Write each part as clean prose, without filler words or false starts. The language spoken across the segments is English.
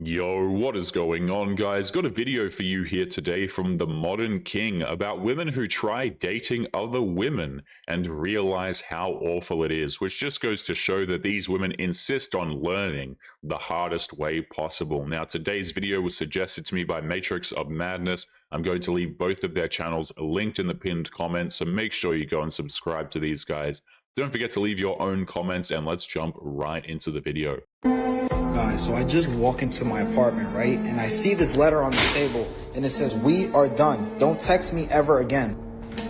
Yo, what is going on, guys? Got a video for you here today from the Modern King about women who try dating other women and realize how awful it is, which just goes to show that these women insist on learning the hardest way possible. Now, today's video was suggested to me by Matrix of Madness. I'm going to leave both of their channels linked in the pinned comments, so make sure you go and subscribe to these guys. Don't forget to leave your own comments, and let's jump right into the video. Guys, so I just walk into my apartment, right? And I see this letter on the table and it says, "We are done. Don't text me ever again."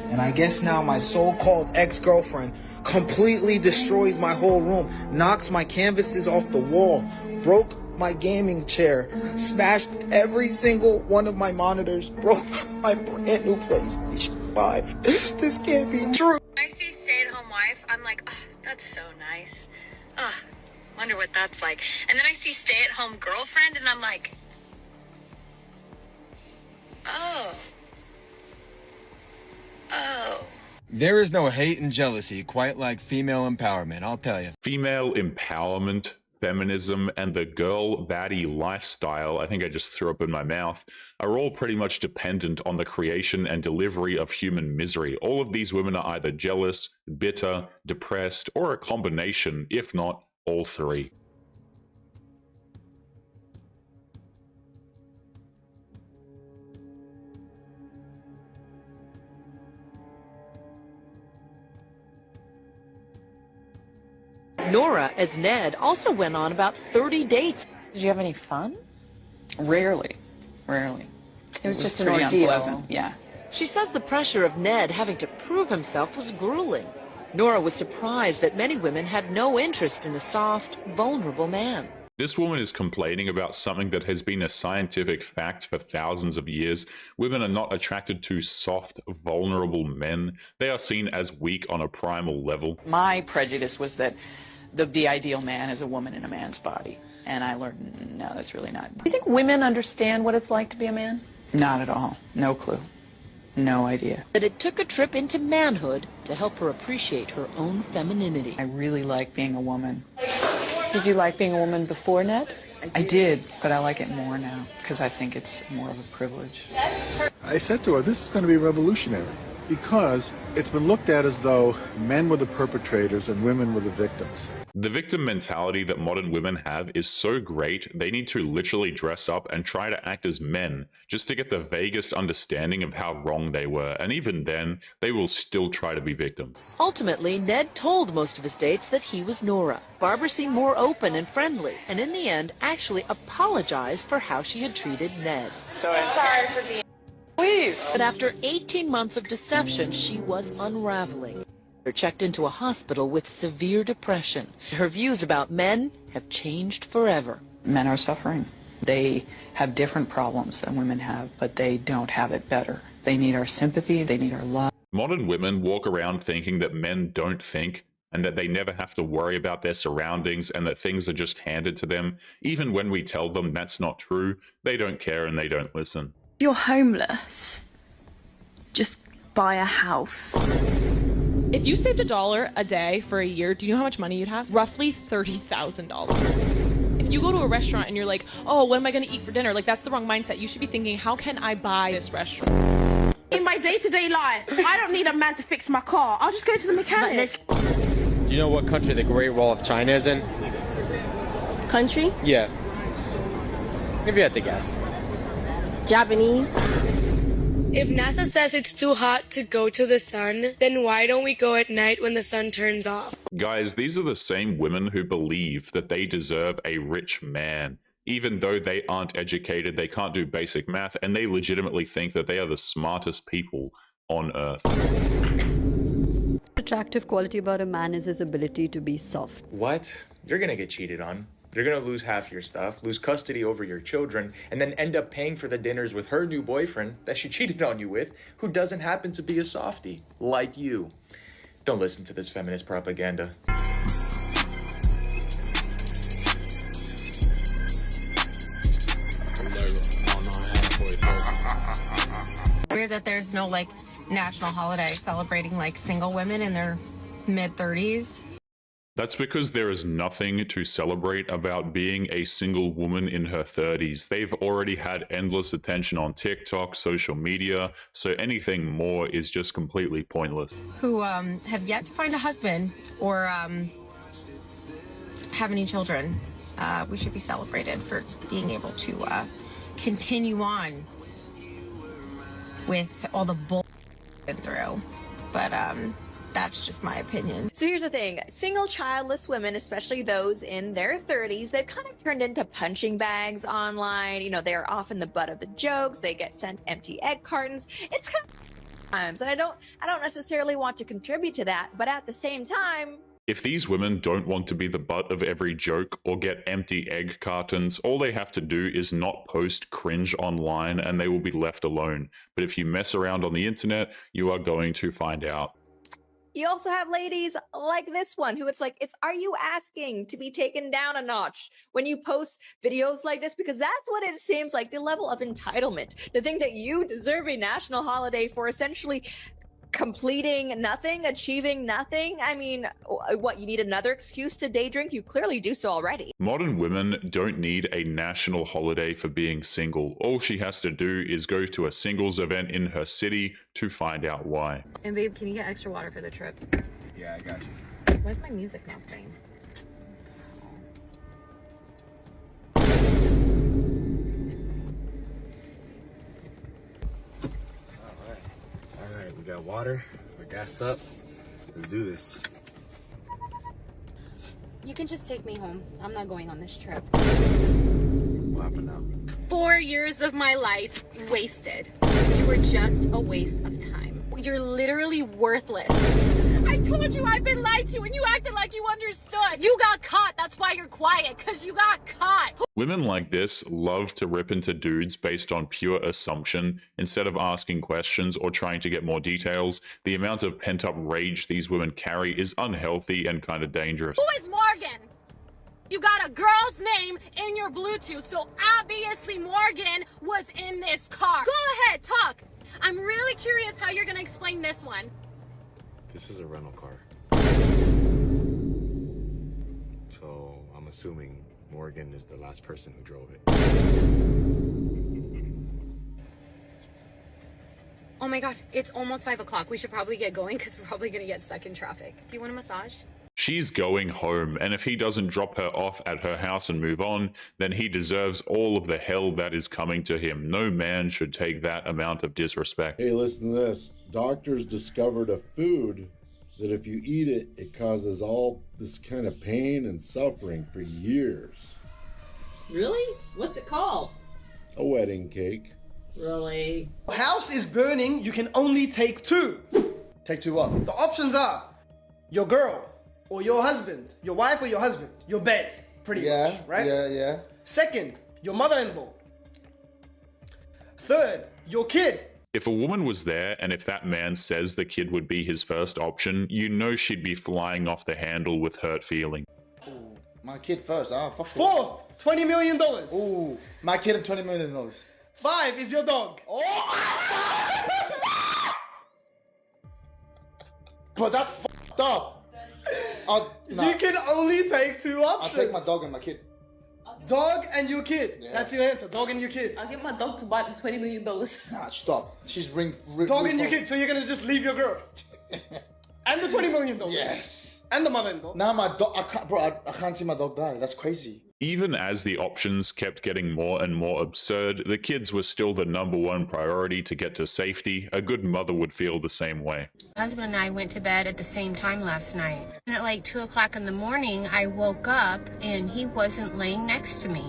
And I guess now my so-called ex-girlfriend completely destroys my whole room, knocks my canvases off the wall, broke my gaming chair, smashed every single one of my monitors, broke my brand new PlayStation 5. This can't be true. When I see stay-at-home wife, I'm like, oh, that's so nice. Oh, wonder what that's like. And then I see stay-at-home girlfriend, and I'm like, oh. There is no hate and jealousy quite like female empowerment, I'll tell you. Female empowerment, feminism, and the girl baddie lifestyle, I think I just threw up in my mouth, are all pretty much dependent on the creation and delivery of human misery. All of these women are either jealous, bitter, depressed, or a combination, if not all three. Nora, as Ned, also went on about 30 dates. Did you have any fun? Rarely. It was just an pretty ordeal. Unpleasant. Yeah. She says the pressure of Ned having to prove himself was grueling. Nora was surprised that many women had no interest in a soft, vulnerable man. This woman is complaining about something that has been a scientific fact for thousands of years. Women are not attracted to soft, vulnerable men. They are seen as weak on a primal level. My prejudice was that the ideal man is a woman in a man's body. And I learned, no, that's really not. Do you think women understand what it's like to be a man? Not at all. No clue. No idea. That it took a trip into manhood to help her appreciate her own femininity. I really like being a woman. Did you like being a woman before, Ned? I did, but I like it more now because I think it's more of a privilege. I said to her, this is going to be revolutionary because it's been looked at as though men were the perpetrators and women were the victims. The victim mentality that modern women have is so great, they need to literally dress up and try to act as men just to get the vaguest understanding of how wrong they were, and even then, they will still try to be victims. Ultimately, Ned told most of his dates that he was Nora. Barbara seemed more open and friendly, and in the end, actually apologized for how she had treated Ned. Sorry for being... Please. But after 18 months of deception, she was unraveling. Her checked into a hospital with severe depression. Her views about men have changed forever. Men are suffering. They have different problems than women have, but they don't have it better. They need our sympathy. They need our love. Modern women walk around thinking that men don't think, and that they never have to worry about their surroundings, and that things are just handed to them. Even when we tell them that's not true, they don't care and they don't listen. If you're homeless, just buy a house. If you saved $1 a day for a year, do you know how much money you'd have? Roughly $30,000. If you go to a restaurant and you're like, oh, what am I going to eat for dinner? Like, that's the wrong mindset. You should be thinking, how can I buy this restaurant? In my day-to-day life, I don't need a man to fix my car. I'll just go to the mechanic. Do you know what country the Great Wall of China is in? Country? Yeah. If you had to guess. Japanese. If NASA says it's too hot to go to the sun, then why don't we go at night when the sun turns off? Guys, these are the same women who believe that they deserve a rich man. Even though they aren't educated, they can't do basic math, and they legitimately think that they are the smartest people on earth. Attractive quality about a man is his ability to be soft. What? You're gonna get cheated on. You're gonna lose half your stuff, lose custody over your children, and then end up paying for the dinners with her new boyfriend that she cheated on you with, who doesn't happen to be a softie, like you. Don't listen to this feminist propaganda. Weird that there's no, like, national holiday celebrating, like, single women in their mid-30s. That's because there is nothing to celebrate about being a single woman in her 30s. They've already had endless attention on TikTok, social media, so anything more is just completely pointless. Who have yet to find a husband or have any children. We should be celebrated for being able to continue on with all the bull we've been through. But that's just my opinion. So here's the thing. Single childless women, especially those in their 30s, they've kind of turned into punching bags online. You know, they're often the butt of the jokes. They get sent empty egg cartons. It's kind of times, and I don't necessarily want to contribute to that, but at the same time, if these women don't want to be the butt of every joke or get empty egg cartons, all they have to do is not post cringe online and they will be left alone. But if you mess around on the internet, you are going to find out. you also have ladies like this one who are you asking to be taken down a notch when you post videos like this? Because that's what it seems like, the level of entitlement, to think that you deserve a national holiday for essentially completing nothing, achieving nothing. I mean, what, you need another excuse to day drink? You clearly do so already. Modern women don't need a national holiday for being single. All she has to do is go to a singles event in her city to find out why. And babe, can you get extra water for the trip? Yeah, I got you. Why's my music not playing? Alright, we got water, we're gassed up. Let's do this. You can just take me home. I'm not going on this trip. What happened now? 4 years of my life wasted. You were just a waste of time. You're literally worthless. I told you I've been lied to and you acted like you understood. You got caught. That's why you're quiet, because you got caught. Women like this love to rip into dudes based on pure assumption. Instead of asking questions or trying to get more details, the amount of pent-up rage these women carry is unhealthy and kind of dangerous. Who is Morgan? You got a girl's name in your Bluetooth, so obviously Morgan was in this car. Go ahead, talk. I'm really curious how you're gonna explain this one. This is a rental car. So I'm assuming Morgan is the last person who drove it. Oh my god, it's almost 5 o'clock. We should probably get going because we're probably gonna get stuck in traffic. Do you want a massage? She's going home, and if he doesn't drop her off at her house and move on, then he deserves all of the hell that is coming to him. No man should take that amount of disrespect. Hey, listen to this. Doctors discovered a food that if you eat it, it causes all this kind of pain and suffering for years. Really? What's it called? A wedding cake. Really? House is burning, you can only take two. Take two what? The options are your girl or your husband, your wife or your husband, your babe, pretty much, right? Yeah. Second, your mother-in-law. Third, your kid. If a woman was there, and if that man says the kid would be his first option, you know she'd be flying off the handle with hurt feeling. Ooh, my kid first. Fuck. Fourth, $20 million. Ooh, my kid and $20 million. 5 is your dog. But that's fucked up. You can only take two options. I'll take my dog and my kid. Dog and your kid. Yeah. That's your answer. Dog and your kid. I'll get my dog to buy the $20 million. Nah, stop. She's dog and your kid. So you're gonna just leave your girl and the $20 million. Yes. And the mother-in-law. Nah, my dog. I can't see my dog die. That's crazy. Even as the options kept getting more and more absurd, the kids were still the #1 priority to get to safety. A good mother would feel the same way. My husband and I went to bed at the same time last night. And at like 2 o'clock in the morning, I woke up and he wasn't laying next to me.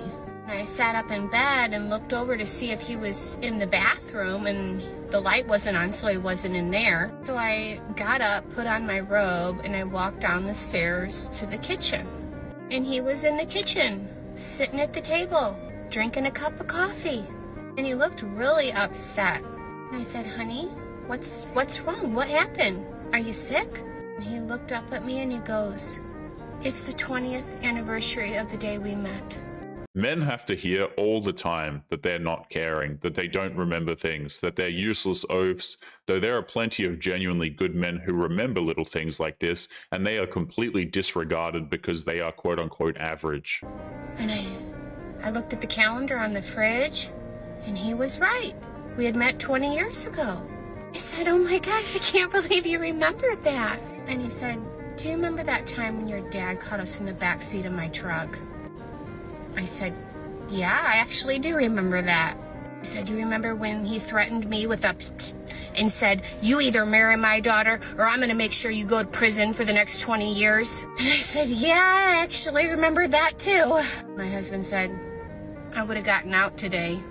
And I sat up in bed and looked over to see if he was in the bathroom, and the light wasn't on, so he wasn't in there. So I got up, put on my robe, and I walked down the stairs to the kitchen. And he was in the kitchen, sitting at the table, drinking a cup of coffee. And he looked really upset. And I said, honey, what's wrong? What happened? Are you sick? And he looked up at me and he goes, it's the 20th anniversary of the day we met. Men have to hear all the time that they're not caring, that they don't remember things, that they're useless oafs, though there are plenty of genuinely good men who remember little things like this, and they are completely disregarded because they are quote-unquote average. And I looked at the calendar on the fridge, and he was right. We had met 20 years ago. I said, oh my gosh, I can't believe you remembered that. And he said, do you remember that time when your dad caught us in the back seat of my truck? I said, yeah, I actually do remember that. He said, you remember when he threatened me with a and said, you either marry my daughter or I'm going to make sure you go to prison for the next 20 years? And I said, yeah, I actually remember that too. My husband said, I would have gotten out today.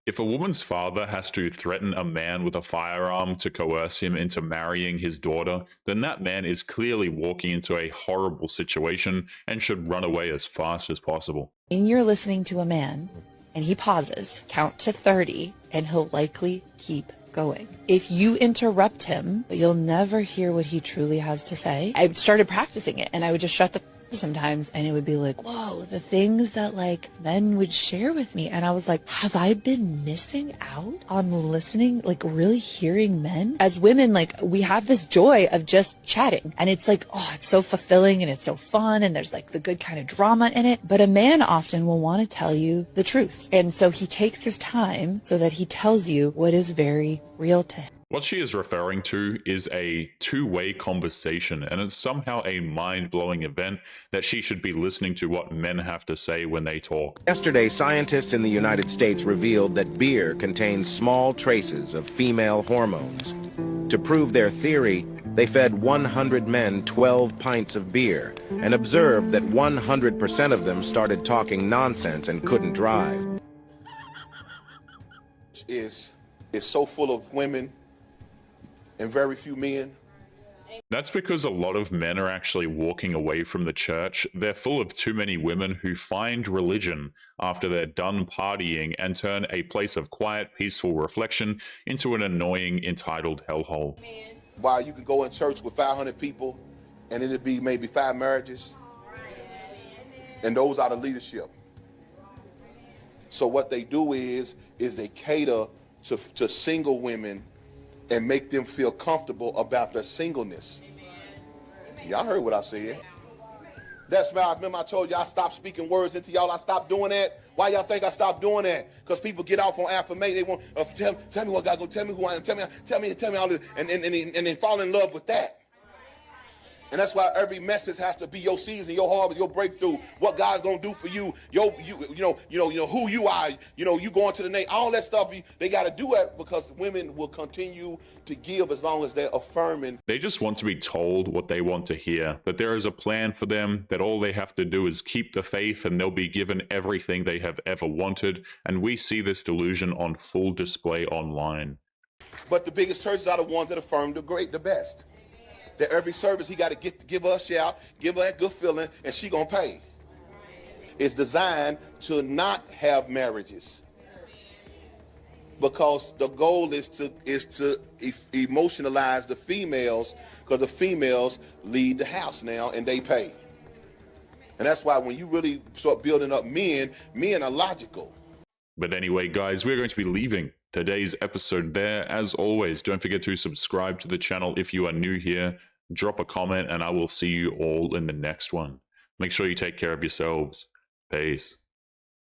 If a woman's father has to threaten a man with a firearm to coerce him into marrying his daughter, then that man is clearly walking into a horrible situation and should run away as fast as possible. And you're listening to a man, and he pauses, count to 30, and he'll likely keep going. If you interrupt him, you'll never hear what he truly has to say. I started practicing it, and I would just shut the sometimes, and it would be like, whoa, the things that like men would share with me, and I was like, have I been missing out on listening, like really hearing men? As women, like we have this joy of just chatting, and it's like, oh, it's so fulfilling and it's so fun, and there's like the good kind of drama in it. But a man often will want to tell you the truth, and so he takes his time so that he tells you what is very real to him. What she is referring to is a two-way conversation, and it's somehow a mind-blowing event that she should be listening to what men have to say when they talk. Yesterday, scientists in the United States revealed that beer contains small traces of female hormones. To prove their theory, they fed 100 men 12 pints of beer and observed that 100% of them started talking nonsense and couldn't drive. Is so full of women and very few men. That's because a lot of men are actually walking away from the church. They're full of too many women who find religion after they're done partying and turn a place of quiet, peaceful reflection into an annoying, entitled hellhole. While you could go in church with 500 people and it'd be maybe 5 marriages, and those are the leadership. So what they do is they cater to single women and make them feel comfortable about their singleness. Y'all heard what I said. That's why I remember I told you I stopped speaking words into y'all. I stopped doing that. Why y'all think I stopped doing that? Because people get off on affirmation. They want tell me what God gonna tell me who I am. Tell me all this, and they fall in love with that. And that's why every message has to be your season, your harvest, your breakthrough. What God's gonna do for you, you know who you are. You going to the name, all that stuff. They got to do it because women will continue to give as long as they're affirming. They just want to be told what they want to hear. That there is a plan for them. That all they have to do is keep the faith, and they'll be given everything they have ever wanted. And we see this delusion on full display online. But the biggest churches are the ones that affirm the best. That every service he got to give her a shout, give her a good feeling, and she gonna pay. It's designed to not have marriages, because the goal is to emotionalize the females, because the females lead the house now and they pay. And that's why when you really start building up men are logical. But anyway, guys, we're going to be leaving today's episode there. As always, don't forget to subscribe to the channel if you are new here. Drop a comment, and I will see you all in the next one. Make sure you take care of yourselves. Peace.